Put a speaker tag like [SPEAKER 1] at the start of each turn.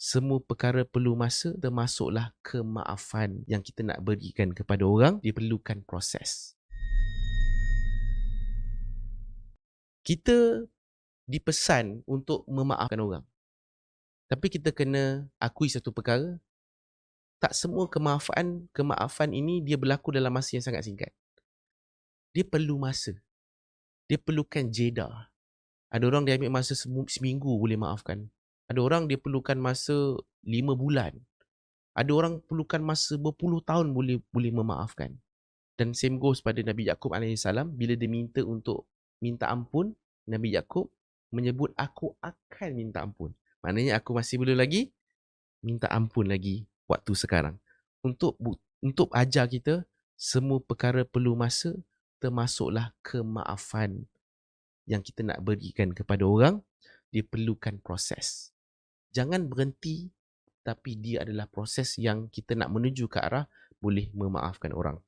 [SPEAKER 1] Semua perkara perlu masa, termasuklah kemaafan yang kita nak berikan kepada orang, diperlukan proses. Kita dipesan untuk memaafkan orang. Tapi kita kena akui satu perkara, tak semua kemaafan ini dia berlaku dalam masa yang sangat singkat. Dia perlu masa. Dia perlukan jeda. Ada orang dia ambil masa seminggu boleh maafkan. Ada orang dia perlukan masa 5 bulan. Ada orang perlukan masa berpuluh tahun boleh memaafkan. Dan same goes pada Nabi Yaqub AS. Bila dia minta ampun, Nabi Yaqub menyebut aku akan minta ampun. Maknanya aku masih boleh lagi minta ampun lagi waktu sekarang. Untuk ajar kita, semua perkara perlu masa, termasuklah kemaafan yang kita nak berikan kepada orang, diperlukan proses. Jangan berhenti, tapi dia adalah proses yang kita nak menuju ke arah boleh memaafkan orang.